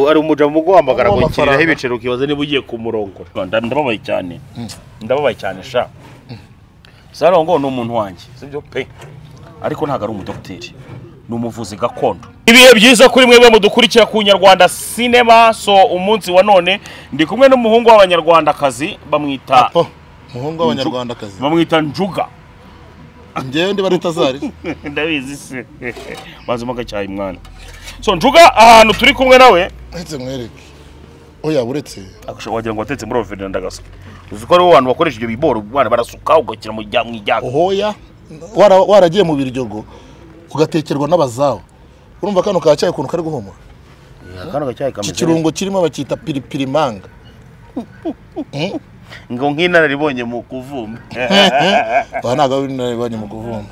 ari umuja mu guhamagara ngo kiriraho ibicero kibaze niba ugiye ku murongo. Ndababaye cyane. Ndababaye cyane sha. Sarongo ni umuntu wanjye, sibyo pe. Ariko ntago ari umudokiteri. Ni umuvuzi gakondo. Ibihe byiza kuri mwebwe mudukurikira ku Nyarwanda Cinema. So umunsi wa none ndi kumwe n'umuhungu w'abanyarwandakazi bamwita muhungu w'abanyarwandakazi. Bamwita Njuga. Ngewe ndi barita zari. Ndabizi se. Bazuma cyayi mwana. So Njuga ahantu turi kumwe nawe. Etse mwereke. Oya buretse. Akusha wagira ngo watetse muri Oven ndagasa. Uziko ari abantu bakoresha ibyo biboro bwana barasuka ugakira mu ijyago. Ohoya waragiye mu biryogo ugatekerwa n'abazawo. Urumva kano kacyaye kuntu kari guhumura. Kano gacyaye kameze. Ikirungo kirimo bakita piripiri manga. Ngo nk'inara ribonye mu kuvuma. Banaga winaribonye mu kuvuma.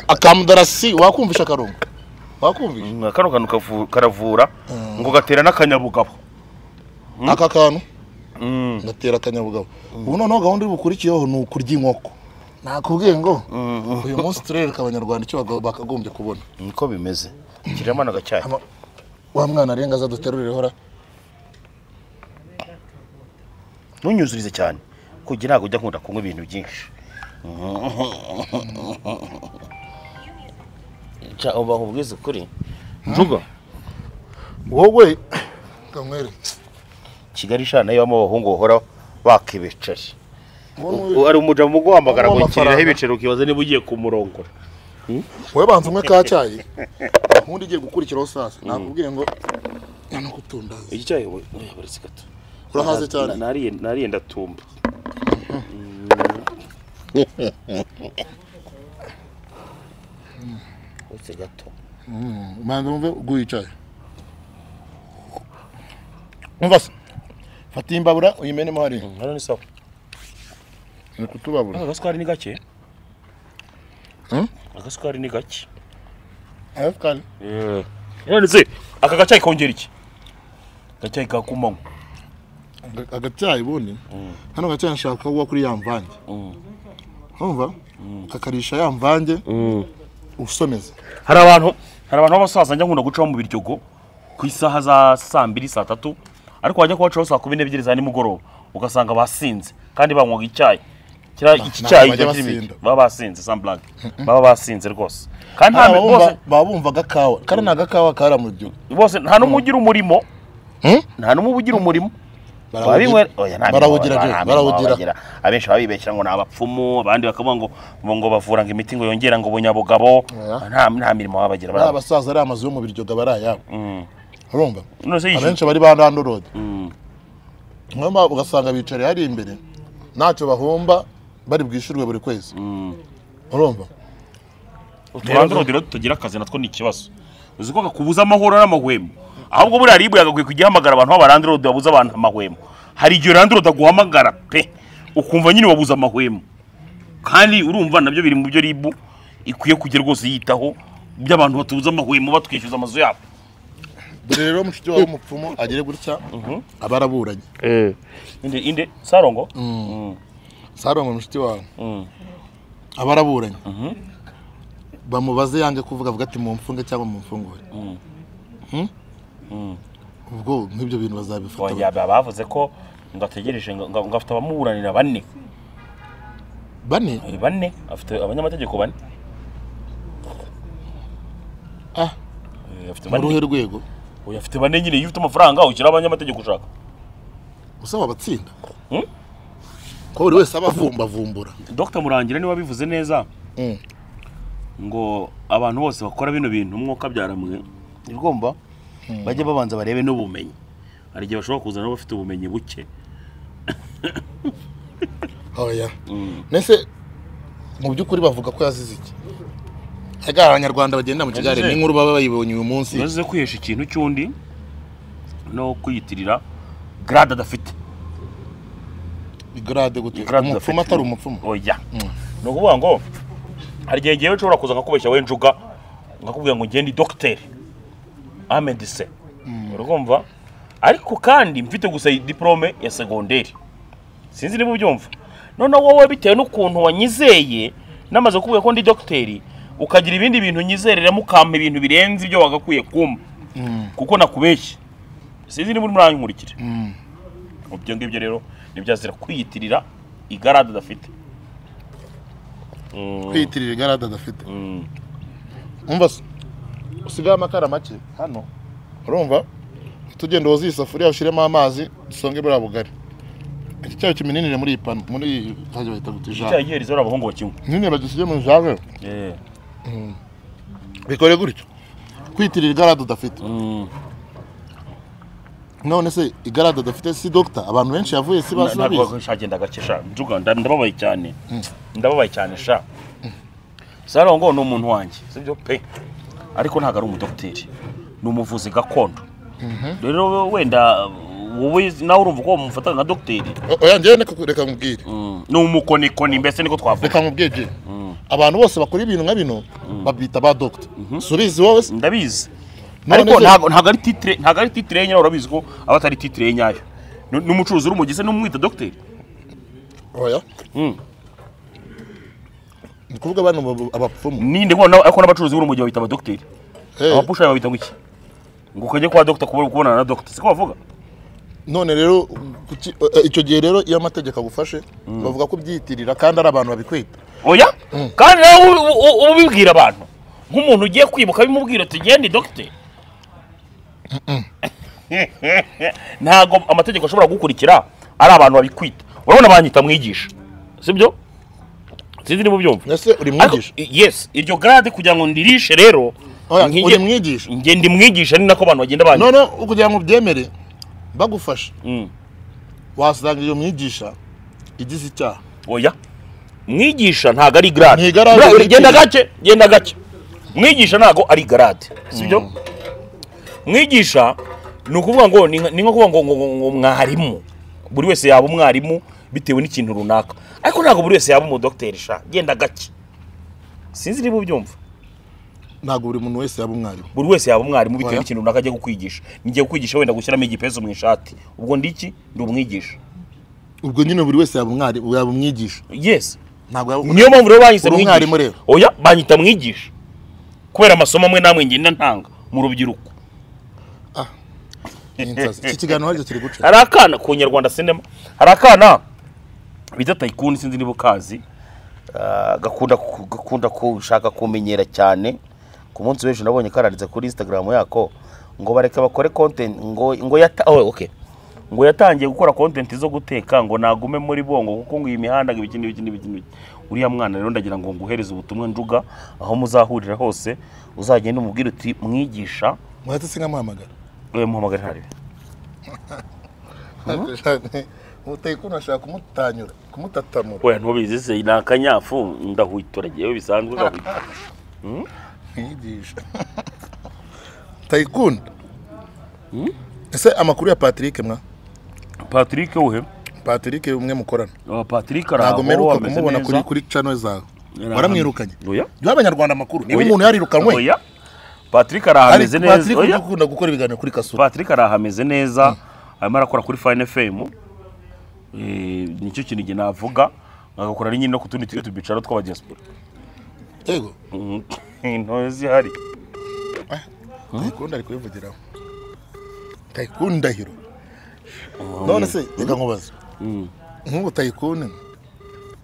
Akamudarasi wakumvisha karungo. Wakumvisha? Kano kantu karavura ngo gatera n'akanyabugabo. Aka kantu gatera akanyabugabo. Ubu noneho gahunda y'ubukurikiyeho ni ukurya inkoko. Nakubwiye ngo uyu munsi turereka abanyarwanda icyo bakagombye kubona. Niko bimeze. Kirema nagacyaye. Wa mwana arenga za duterurire hora. Nunyuzurize cyane. Kugira ngo ujya nkunda kunywa ibintu byinshi. Cha uba nkubwize kuri. Njuga. Wowe kamwere. Kigali shana yamo abahungu bahora bakibecari. Ari umuja mu guhamagara ngo kiriraho ibicero kibaze niba ugiye ku murongo. Wowe banza umwe kacyayi. Undi igiye gukurikiraho sasa. Nakubwiye ngo yana kutundaza. Iki cyayi we baretse gato. Urahaze cyane. Nariye ndatumba. Ose gato. Manza umve uguyicaye. Umva se. Fata imbabura uyimenemo hari. Hano ni sawa. Ni kutubabura. Agasukari ni gake. Agasukari ni gake. Agasukari. None se aka gacyayi kongera iki? Gacyayi kakumanywa. Agacyayi bundi. Hano gacyayi nshaka kuba kuri yamvange. Umva? Kakarisha yamvange. Usomeza. Hari abantu b'abasaza njya nkunda gucaho mu biryogo ku isaha za 2:00 3:00 ariko wajya kubacaho saa 12:00 za nimugoroba ugasanga basinze kandi banywaga icyayi. Iki cyayi baba basinze Samblanc. Baba basinze rwose. Kandi nta bose babumvaga kawa. Kandi naga kawa kara mu byo. Bose nta numugira umurimo. Nta numugira umurimo. Barawugira. Abenshi babibekira ngo nabapfumu abandi bakavuga ngo bavura ngo imiti ngo yongera ngo bunyabugabo. Nta mirimo babagira bara. Abasaza ari amazu yo mu biryoga barayabo. Urumva? Abenshi bari bandandurode. Ngomba ugasanga bicare hari imbere. Ntacyo bahomba bari bwishurwe buri kwezi. Urumva? Uturandurode tugira akazi natwo ni ikibazo. Uziko gakubuza amahoro n'amahwemo. Ahubwo buri aribu yagakwiye kugihamagara abantu b'abarandurode babuza abantu amahwemo. Hari igihe randurode aguhamagara pe ukumva nyine wabuza amahwemo. Kandi urumva nabyo biri mu byo ribu ikwiye kugira rwose yitaho by'abantu batubuza amahwemo batwishyuza amazu yabo. Rero mushiki wawe umupfumo agere gutya abaraburanye. Inde Sarongo? Sarongo mushiki wawe. Abaraburanye. Bamubaze yange kuvuga ati mu mfunge cyangwa mu mfungure. Ubwo nk'ibyo bintu bazabifata. Oya bavuze ko ngategereje ngo afite abamuburanira 4. 4 afite abanyamategeko 4. Afite mu rwego. Oya afite 4 nyine yifite amafaranga ukira abanyamategeko ushaka. Usaba batsinda. Ko buri wese abavumbavumbura. Dr Murangira ni wabivuze neza. Ngo abantu bose bakora bino bintu umwuka byaramwe. Igomba bajye babanza barebe n'ubumenyi. Hari gihe bashobora kuzana bafite ubumenyi buke. Oya. Nese mu byukuri bavuga ko yazize iki? Ega abanyarwanda bagenda mu kigare n'inkuru baba bayibonye uyu munsi. Bazize kwihesha ikintu cyundi no kwiyitirira grade adafite. Grade gute? Umupfumu atari umupfumu. Oya. No kuvuga ngo hari gihe gihe ushobora kuza ngakubeshya we Njuga ngakubwira ngo ngende docteur Ahmed se. Urumva? Ariko kandi mfite gusa diplome ya secondaire. Sinzi niba ubyumva. None wowe bitewe n'ukuntu wanyizeye namaze kuvuga ko ndi docteur ukagira ibindi bintu nyizerera mukampa ibintu birenze ibyo wagakuye kumpa. kuko nakubeshye sinzi niba muri nkurikire ibyo ngibyo rero nibyazira kwiyitirira igarada adafite kwiyitirira igarada adafite umva usigaye amakara make hano urumva tugenda woza isafuriya ushiremo amazi dusonge buriya bugari iki cyayi kiminini muri ipano muri haje bahita gutija icyayi yerizo abahungu bakimwe nyine bagisije mu jage bikore gutyo kwiyitirira igarada udafite none se igarada adafite si doctor abantu benshi yavuye si basabize ntabwo shagenda gakesha njuga ndababaye cyane sha Sarongo ni umuntu wanjye sibyo pe ariko ntago ari umudokiteri ni umuvuzi gakondo rero wenda wowe nawe urumva ko mufata nka dokiteri oya ngiye reka mubwire ni umukonikoni mbese niko twavuga reka mubwire abantu bose bakora ibintu nka bino babita ba doctor subizi wowe ndabizi ariko ntago ari titre yenyayo urabizi ko abatari titre yenyayo n'umucuruzi urumugise n'umwita dokiteri oya nikuvuga abantu abapfumu ninde ngo ariko n'abacuruzi b'urumogi babita abadokiteri abapusha babita ngiki ngo kajye kwa doctor kubona na doctor siko bavuga none rero icyo gihe rero iyo amategeko agufashe bavuga ko byiyitirira kandi ari abantu babikwita oya kandi nawe ubibwira abantu nk'umuntu ugiye kwibuka bimubwira ati genda doctor ntago amategeko ashobora gukurikira ari abantu babikwita urabona banyita mwigisha sibyo sinzi niba ubyumva nese uri mwigisha yes iryo grade kugira ngo ndirishe rero uri mwigisha ngende mwigisha ni nako abantu bagenda banyita none kugira ngo byemere bagufasha wasanga iyo mwigisha igize icyaha oya mwigisha ntago ari grade genda gake mwigisha ntago ari grade sibyo mwigisha ni ukuvuga ngo ni nko kuvuga ngo mwarimu buri wese yaba umwarimu bitewe n'ikintu runaka ariko ntago buri wese yaba umudokiteri sha genda gake sinzi niba ubyumva ntago buri muntu wese yaba umwarimu buri wese yaba umwarimu bitewe n'ikintu runaka agiye kukwigisha ngiye kukwigisha wenda gushyiramo igipezo mu ishati ubwo ndiki ndi umwigisha ubwo nyine buri wese yaba umwarimu yaba umwigisha yes ntago niyo mpamvu rero banyise umwarimu rero oya banyita mwigisha kubera amasomo amwe namwe ngenda ntanga mu rubyiruko iki kiganiro haryo kiri guca hari akana ku Nyarwanda Cinema hari akana bita Tycoon sinzi niba ukazi gakunda kushaka kumenyera cyane ku munsi w'ejo nabonye karanditse kuri Instagram yako ngo bareke bakore content ngo yatangiye gukora content zo guteka ngo nagume muri bongo kuko ngo iyi mihanda ibiki uriya mwana rero ndagira ngo nguhereze ubutumwa njuga aho muzahurira hose uzagenda umubwira uti mwigisha mwate singa muhamagara muhamagara hari Tycoon ashaka kumutatamura oya ntubizi se nakanyafu ndahuituragiye bisanzwe gahita mwigisha Tycoon ese amakuru ya Patrick uhe Patrick umwe mukorana Patrick araho meruka kumubona kuri channel zawe waramwirukanye y'abanyarwanda makuru niba umuntu yarirukanwe oya Patrick arahameze neza Patrick ukunda gukora ibiganiro kuri Kasura Patrick arahameze neza arimo arakora kuri Fine FM nicyo kintu nge navuga agakora ari nyine no kutundi tubicaro tw'aba diaspora yego intozi hari Tycoon ari kwivugiraho Tycoon ndahiro none se reka nkubaza nk'ubu Tycoon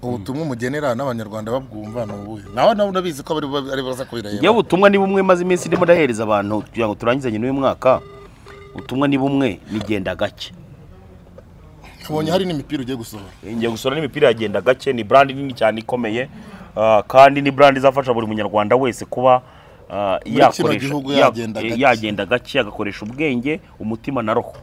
ubutumwa umugenera n'abanyarwanda babwumva n'ubuhe nawe nabizi ko ari baza kubirahera yewe ubutumwa ni bumwe maze iminsi ndimo ndahereza abantu kugira ngo turangizanye n'uyu mwaka ubutumwa ni bumwe nigenda gake Abonye hari n'imipira ugiye gusohora ngiye gusohora n'imipira yagenda gake ni brand nini cyane ikomeye kandi ni brand izafasha buri munyarwanda wese kuba yagenda gake agakoresha ubwenge umutima na roho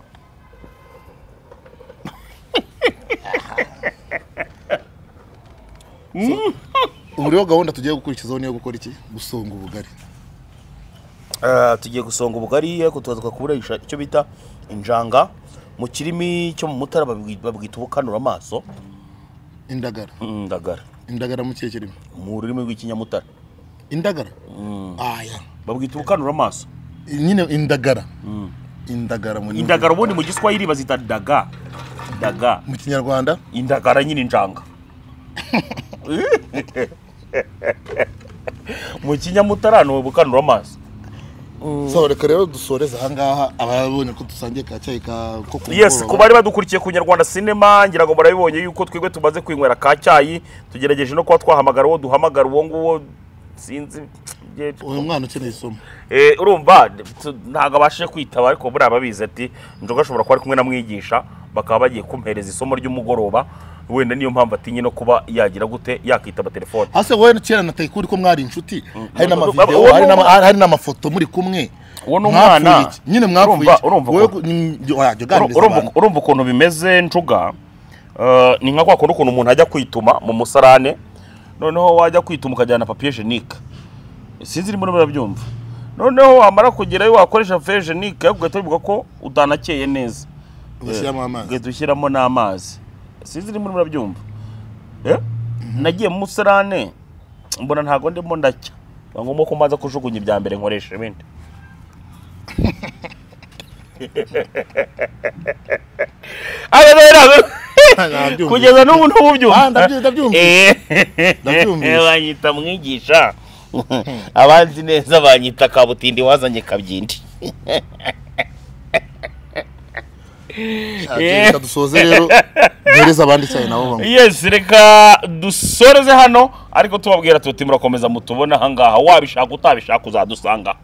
Uriho gahunda tugiye gukurikizaho niyo gukora iki gusonga ubugari tugiye gusonga ubugari ariko tuzaza kuburisha icyo bita injanga mu kirimi cyo mu Mutara babwita ubukanura amaso indagara mu kiye kirimo mu rurimi rw'ikinyamutara indagara aya babwita ubukanura amaso nyine indagara indagara ubundi mu Giswahili bazita daga mu Kinyarwanda indagara nyine injanga mu Kinyamutara no ubukanura amaso so reka rero dusoreza ahangaha ababonye ko dusangiye ka cyayi ko yes ku bari badukurikiye ku Nyarwanda Cinema ngira ngo murabibonye yuko twebwe tumaze kwinywera ka cyayi tugerageje no kuba twahamagara uwo duhamagara uwo nguwo sinzi uyu mwana ukeneye isomo urumva ntago abashije kwitaba ariko buri ababizi ati njoga ashobora kuba ari kumwe na mwigisha bakaba bagiye kumpereza isomo ry'umugoroba wenda niyo mpamvu atinye no kuba yagira gute yakitaba telefone ase wowe cyera na Taikuri ko mwari inshuti hari na video hari na mafoto muri kumwe uwo n'umwana nyine mwavuye urumva ukuntu bimeze njuga ni nka kwa kundi ukuntu umuntu ajya kwituma mu musarane noneho wajya kwituma ukajyana papier hygienique sinzi irimo barabyumva noneho wamara kugerayo wakoresha papier hygienique ugahita wibuka ko utanakeye neza dushyiramo n'amazi sinzi irimo barabyumva nagiye mu musarane mbona ntago ndimo ndacya ngomba ko maza kujugunya ibya mbere nkoresha ibindi kugeza n'ubu ntubyumva banyita mwigisha abanzi neza banyita kabutindi wazanye kabyindi reka dusoze rero duhereza abandi cyane nabo yes reka dusoreze hano ariko tubabwira tuti murakomeza mutubona ahangaha wabishaka utabishaka uzadusanga